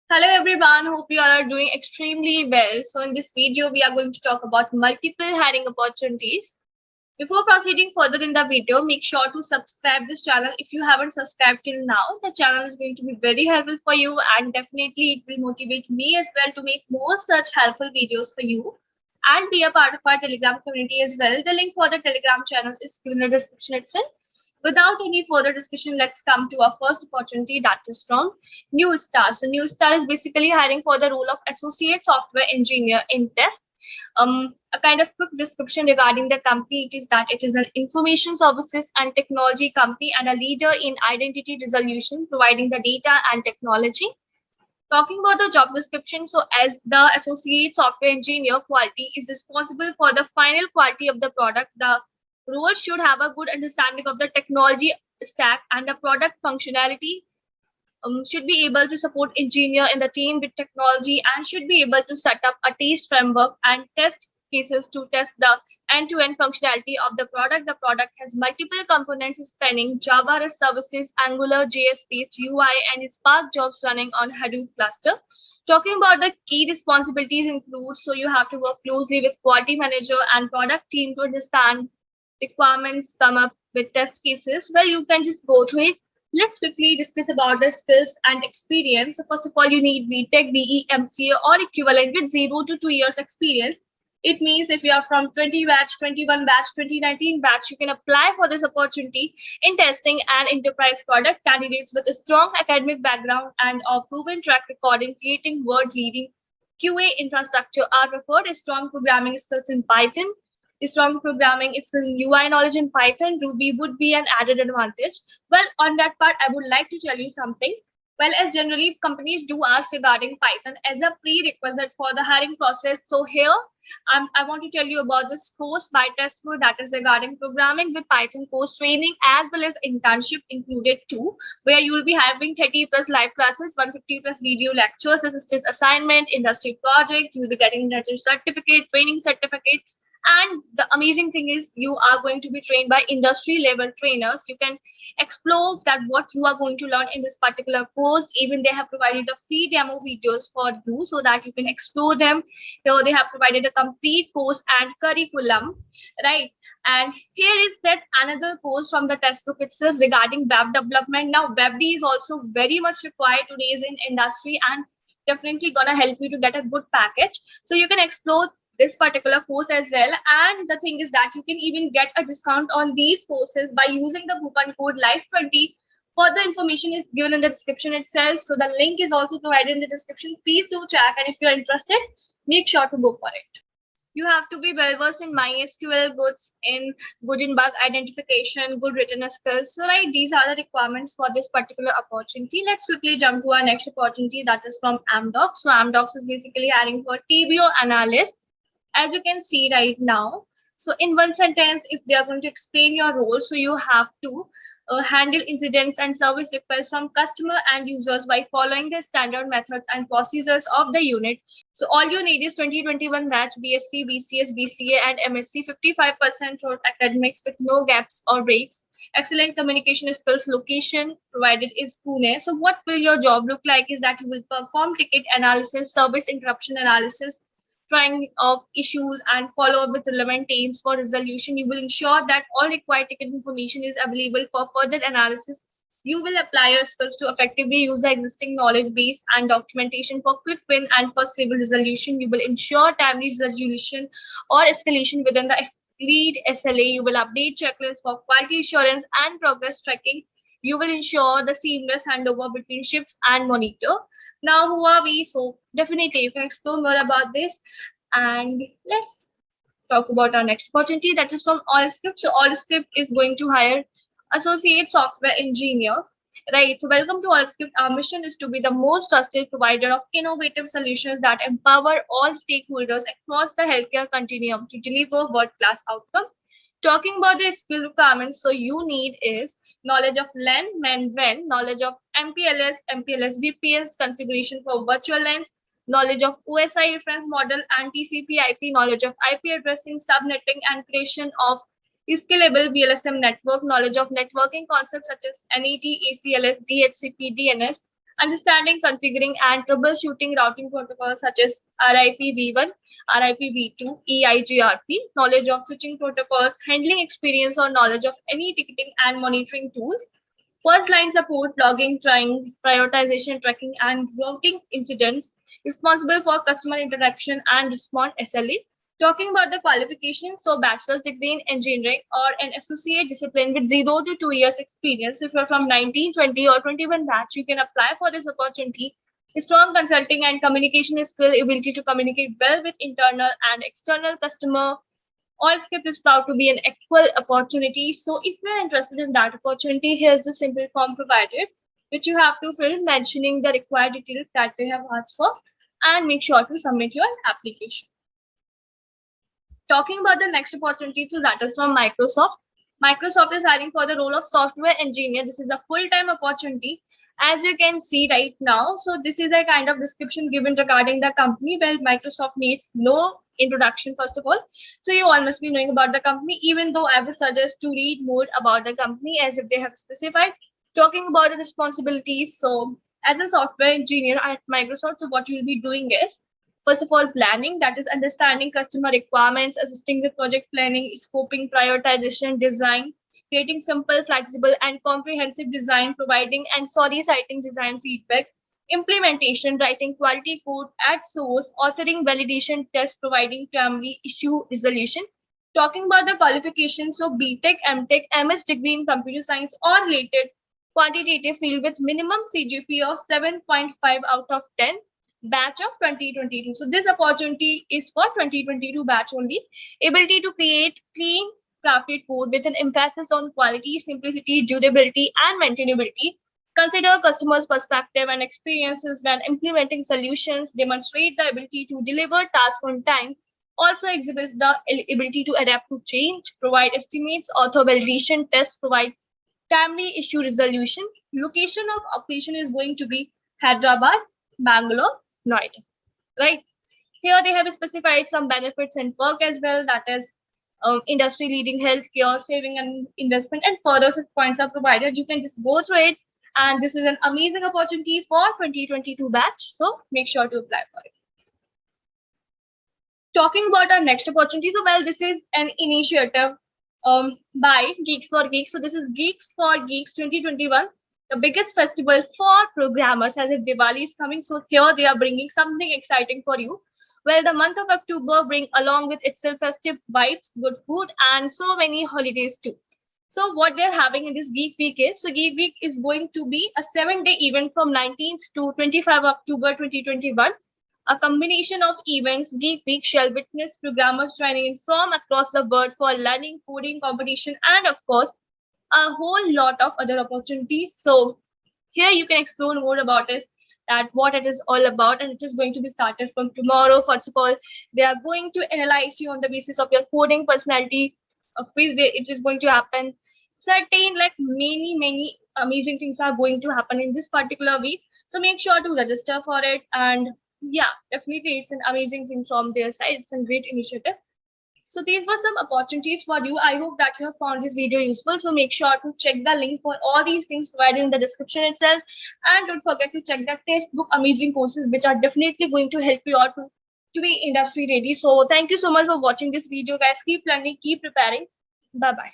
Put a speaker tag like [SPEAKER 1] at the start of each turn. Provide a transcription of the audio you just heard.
[SPEAKER 1] Hello everyone, hope you all are doing extremely well. So in this video, we are going to talk about multiple hiring opportunities. Before proceeding further in the video, make sure to subscribe this channel if you haven't subscribed till now. The channel is going to be very helpful for you and definitely it will motivate me as well to make more such helpful videos for you and be a part of our Telegram community as well. The link for the Telegram channel is given in the description itself. Without any further discussion, let's come to our first opportunity that is from Newstar. So Newstar is basically hiring for the role of associate software engineer in test. A kind of quick description regarding the company, it is that it is an information services and technology company and a leader in identity resolution, providing the data and technology. Talking about the job description, so as the associate software engineer, quality is responsible for the final quality of the product. The role should have a good understanding of the technology stack and the product functionality. Should be able to support engineer in the team with technology and should be able to set up a test framework and test cases to test the end-to-end functionality of the product. The product has multiple components spanning Java REST services, Angular, JS, UI, and Spark jobs running on Hadoop cluster. Talking about the key responsibilities include, so you have to work closely with quality manager and product team to understand requirements, come up with test cases. Well, you can just go through it. Let's quickly discuss about the skills and experience. So first of all, you need BTech, BE, MCA or equivalent with 0 to 2 years experience. It means if you are from 20 batch, 21 batch, 2019 batch, you can apply for this opportunity in testing and enterprise product. Candidates with a strong academic background and a proven track record in creating world-leading QA infrastructure are preferred. Strong programming skills in Python, strong programming skills in UI knowledge in Python, Ruby would be an added advantage. Well, on that part, I would like to tell you something. Well, as generally companies do ask regarding Python as a prerequisite for the hiring process. So here, I want to tell you about this course by Testful that is regarding programming with Python course training as well as internship included too, where you will be having 30 plus live classes, 150 plus video lectures, assisted assignment, industry project. You will be getting industry certificate, training certificate, and the amazing thing is you are going to be trained by industry level trainers. You can explore that what you are going to learn in this particular course. Even they have provided a free demo videos for you so that you can explore them. So they have provided a complete course and curriculum, right? And here is that another course from the textbook itself regarding web development. Now WebD is also very much required today's in industry and definitely gonna help you to get a good package. So you can explore this particular course as well. And the thing is that you can even get a discount on these courses by using the coupon code live20. Further information is given in the description itself, so the link is also provided in the description. Please do check, and if you're interested, make sure to go for it. You have to be well versed in MySQL, goods in good in bug identification, good written skills. So right, these are the requirements for this particular opportunity. Let's quickly jump to our next opportunity that is from Amdocs. So Amdocs is basically hiring for TBO analyst, as you can see right now. So in one sentence, if they are going to explain your role, so you have to handle incidents and service requests from customer and users by following the standard methods and procedures of the unit. So all you need is 2021 batch, BSc, BCS, BCA and MSc, 55% for academics with no gaps or breaks. Excellent communication skills. Location provided is Pune. So what will your job look like is that you will perform ticket analysis, service interruption analysis, trying of issues and follow up with relevant teams for resolution. You will ensure that all required ticket information is available for further analysis. You will apply your skills to effectively use the existing knowledge base and documentation for quick win and first level resolution. You will ensure timely resolution or escalation within the agreed SLA. You will update checklists for quality assurance and progress tracking. You will ensure the seamless handover between shifts and monitor. Now, who are we? So definitely you can explore more about this. And let's talk about our next opportunity that is from AllScript. So AllScript is going to hire associate software engineer. Right. So welcome to AllScript. Our mission is to be the most trusted provider of innovative solutions that empower all stakeholders across the healthcare continuum to deliver world-class outcome. Talking about the skill requirements, so you need is knowledge of LAN, MAN, WAN, knowledge of MPLS, VPS configuration for virtual LANs, knowledge of OSI reference model and TCP/IP, knowledge of IP addressing, subnetting, and creation of scalable VLSM network, knowledge of networking concepts such as NAT, ACLS, DHCP, DNS, understanding, configuring, and troubleshooting routing protocols such as RIPv1, RIPv2, EIGRP, knowledge of switching protocols, handling experience or knowledge of any ticketing and monitoring tools, first line support, logging, trying, prioritization, tracking, and routing incidents, responsible for customer interaction and respond SLA. Talking about the qualification, so bachelor's degree in engineering or an associate discipline with 0 to 2 years experience. If you're from 19, 20, or 21 batch, you can apply for this opportunity. Strong consulting and communication skill, ability to communicate well with internal and external customer. Allscript is proud to be an equal opportunity. So if you're interested in that opportunity, here's the simple form provided, which you have to fill mentioning the required details that they have asked for, and make sure to submit your application. Talking about the next opportunity, so that is from Microsoft. Microsoft is hiring for the role of software engineer. This is a full-time opportunity, as you can see right now. So this is a kind of description given regarding the company, where Microsoft needs no introduction first of all. So you all must be knowing about the company, even though I would suggest to read more about the company as if they have specified. Talking about the responsibilities, so as a software engineer at Microsoft, so what you will be doing is, first of all, planning, that is understanding customer requirements, assisting with project planning, scoping, prioritization, design, creating simple, flexible, and comprehensive design, providing and citing design feedback, implementation, writing quality code at source, authoring validation tests, providing timely issue resolution. Talking about the qualifications, so BTech, MTech, MS degree in computer science or related quantitative field with minimum CGPA of 7.5 out of 10, batch of 2022. So this opportunity is for 2022 batch only. Ability to create clean crafted code with an emphasis on quality, simplicity, durability, and maintainability. Consider customers' perspective and experiences when implementing solutions, demonstrate the ability to deliver tasks on time, also exhibits the ability to adapt to change, provide estimates, author validation tests, provide timely issue resolution. Location of operation is going to be Hyderabad, Bangalore, Noida, right? Here they have specified some benefits and perk as well, that is industry leading healthcare, saving and investment, and further such points are provided. You can just go through it, and this is an amazing opportunity for 2022 batch, so make sure to apply for it. Talking about our next opportunity, so well, this is an initiative by Geeks for Geeks. So this is Geeks for Geeks 2021, the biggest festival for programmers, as if Diwali is coming. So here they are bringing something exciting for you. Well, the month of October bring along with itself festive vibes, good food, and so many holidays too. So what they're having in this Geek Week is, so Geek Week is going to be a 7-day event from 19th to 25 October 2021. A combination of events, Geek Week shall witness programmers joining in from across the world for learning, coding, competition, and of course, a whole lot of other opportunities. So here you can explore more about it, that what it is all about, and it is going to be started from tomorrow. First of all, they are going to analyze you on the basis of your coding personality, of which it is going to happen. Certain, like many amazing things are going to happen in this particular week. So make sure to register for it, and yeah, definitely it's an amazing thing from their side. It's a great initiative. So these were some opportunities for you. I hope that you have found this video useful. So make sure to check the link for all these things provided in the description itself. And don't forget to check the textbook amazing courses, which are definitely going to help you out to be industry ready. So thank you so much for watching this video, guys. Keep learning, keep preparing. Bye-bye.